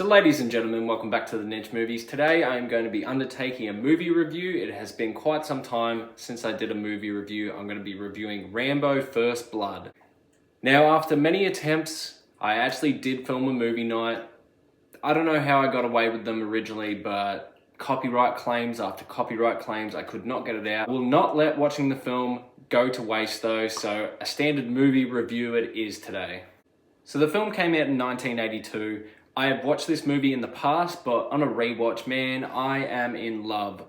So ladies and gentlemen, welcome back to the Ninja Movies. Today I am going to be undertaking a movie review. It has been quite some time since I did a movie review. I'm going to be reviewing Rambo First Blood. Now, after many attempts, I actually did film a movie night. I don't know how I got away with them originally, but copyright claims after copyright claims, I could not get it out. I will not let watching the film go to waste though, so a standard movie review it is today. So the film came out in 1982. I have watched this movie in the past, but on a rewatch, man, I am in love.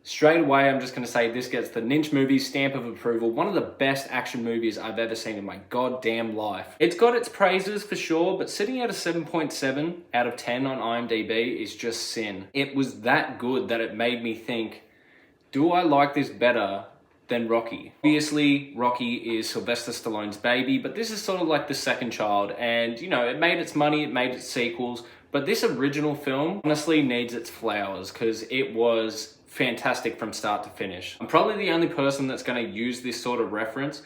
Straight away, I'm just going to say this gets the Ninja Movies stamp of approval. One of the best action movies I've ever seen in my goddamn life. It's got its praises for sure, but sitting at a 7.7 out of 10 on IMDb is just sin. It was that good that it made me think, do I like this better than Rocky? Obviously, Rocky is Sylvester Stallone's baby, but this is sort of like the second child, and you know, it made its money, it made its sequels, but this original film honestly needs its flowers because it was fantastic from start to finish. I'm probably the only person that's going to use this sort of reference,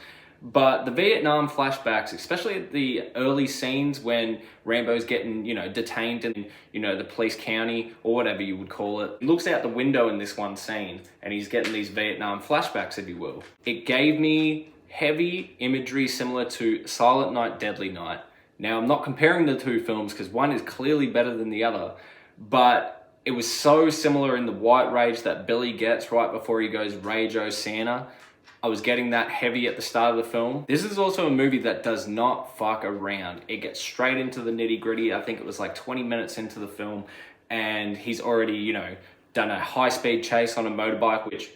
but the Vietnam flashbacks, especially at the early scenes when Rambo's getting, detained in, the police county or whatever you would call it. He looks out the window in this one scene and he's getting these Vietnam flashbacks, if you will. It gave me heavy imagery similar to Silent Night, Deadly Night. Now, I'm not comparing the two films because one is clearly better than the other, but it was so similar in the white rage that Billy gets right before he goes Rage O Santa. I was getting that heavy at the start of the film. This is also a movie that does not fuck around. It gets straight into the nitty gritty. I think it was like 20 minutes into the film and he's already, done a high speed chase on a motorbike, which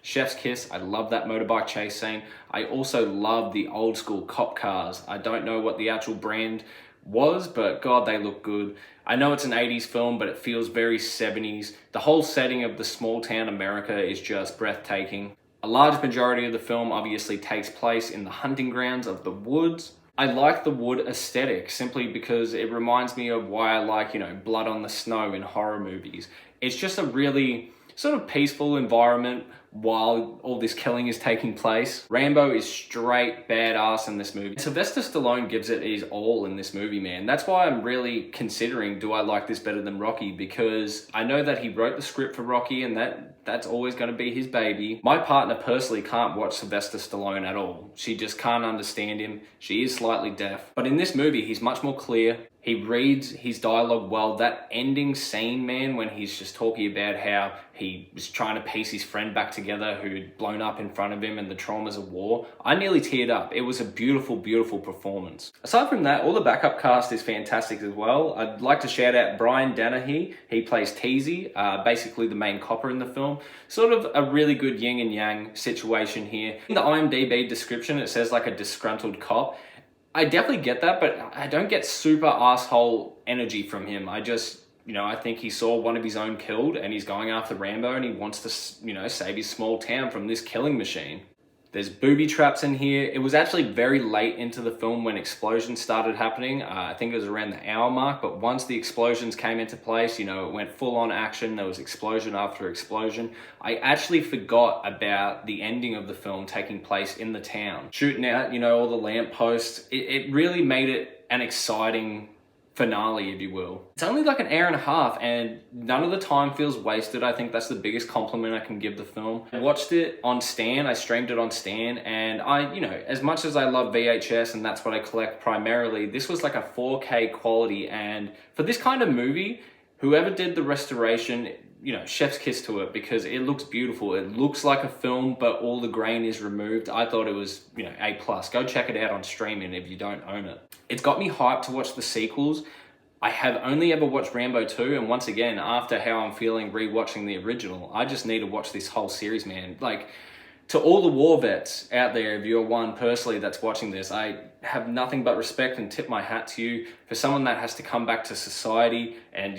chef's kiss. I love that motorbike chase scene. I also love the old school cop cars. I don't know what the actual brand was, but God, they look good. I know it's an 80s film, but it feels very 70s. The whole setting of the small town America is just breathtaking. A large majority of the film obviously takes place in the hunting grounds of the woods. I like the wood aesthetic simply because it reminds me of why I like, blood on the snow in horror movies. It's just a really sort of peaceful environment while all this killing is taking place. Rambo is straight badass in this movie. Sylvester Stallone gives it his all in this movie, man. That's why I'm really considering, do I like this better than Rocky? Because I know that he wrote the script for Rocky and that's always going to be his baby. My partner personally can't watch Sylvester Stallone at all. She just can't understand him. She is slightly deaf. But in this movie, he's much more clear. He reads his dialogue well. That ending scene, man, when he's just talking about how he was trying to piece his friend back together who'd blown up in front of him and the traumas of war, I nearly teared up. It was a beautiful, beautiful performance. Aside from that, all the backup cast is fantastic as well. I'd like to shout out Brian Dennehy. He plays Teasy, basically the main copper in the film. Sort of a really good yin and yang situation here. In the IMDb description, it says like a disgruntled cop. I definitely get that, but I don't get super asshole energy from him. I just, I think he saw one of his own killed and he's going after Rambo and he wants to, save his small town from this killing machine. There's booby traps in here. It was actually very late into the film when explosions started happening. I think it was around the hour mark, but once the explosions came into place, it went full on action. There was explosion after explosion. I actually forgot about the ending of the film taking place in the town. Shooting out, all the lampposts. It really made it an exciting finale, if you will. It's only like an hour and a half and none of the time feels wasted. I think that's the biggest compliment I can give the film. I watched it on Stan, I streamed it on Stan, and as much as I love VHS and that's what I collect primarily, this was like a 4K quality, and for this kind of movie, whoever did the restoration, chef's kiss to it because it looks beautiful. It looks like a film, but all the grain is removed. I thought it was, A+. Go check it out on streaming if you don't own it. It's got me hyped to watch the sequels. I have only ever watched Rambo 2, and once again, after how I'm feeling rewatching the original, I just need to watch this whole series, man. Like, to all the war vets out there, if you're one personally that's watching this, I have nothing but respect and tip my hat to you for someone that has to come back to society and,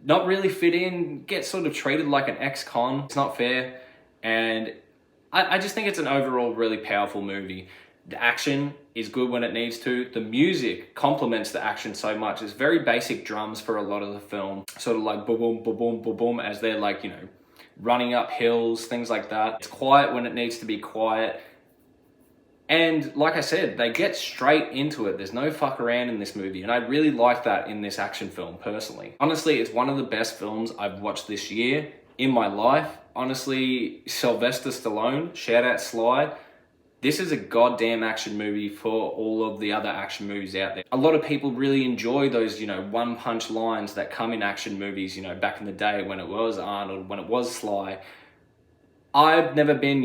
not really fit in, get sort of treated like an ex-con. It's not fair. And I just think it's an overall really powerful movie. The action is good when it needs to. The music complements the action so much. It's very basic drums for a lot of the film. Sort of like boom, boom, boom, boom, boom, as they're like, running up hills, things like that. It's quiet when it needs to be quiet. And like I said, they get straight into it. There's no fuck around in this movie. And I really like that in this action film, personally. Honestly, it's one of the best films I've watched this year in my life. Honestly, Sylvester Stallone, shout out Sly. This is a goddamn action movie for all of the other action movies out there. A lot of people really enjoy those, one-punch lines that come in action movies, back in the day when it was Arnold, when it was Sly. I've never been,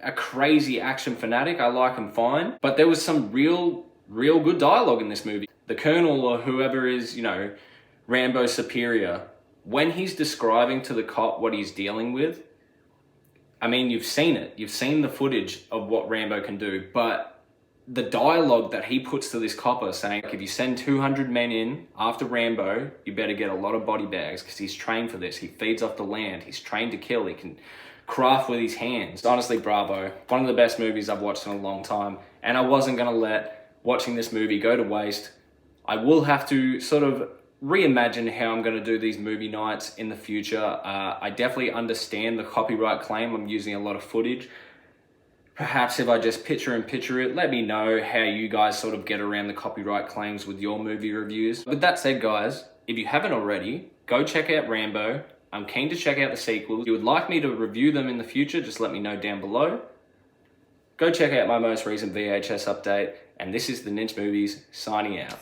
a crazy action fanatic. I like them fine. But there was some real good dialogue in this movie. The Colonel or whoever is, Rambo's superior, when he's describing to the cop what he's dealing with, I mean, you've seen it. You've seen the footage of what Rambo can do. But the dialogue that he puts to this copper saying, if you send 200 men in after Rambo, you better get a lot of body bags because he's trained for this. He feeds off the land. He's trained to kill. He can craft with his hands. Honestly, bravo. One of the best movies I've watched in a long time. And I wasn't going to let watching this movie go to waste. I will have to sort of reimagine how I'm going to do these movie nights in the future. I definitely understand the copyright claim. I'm using a lot of footage. Perhaps if I just picture it, let me know how you guys sort of get around the copyright claims with your movie reviews. With that said, guys, if you haven't already, go check out Rambo. I'm keen to check out the sequels. If you would like me to review them in the future, just let me know down below. Go check out my most recent VHS update. And this is the Ninja Movies signing out.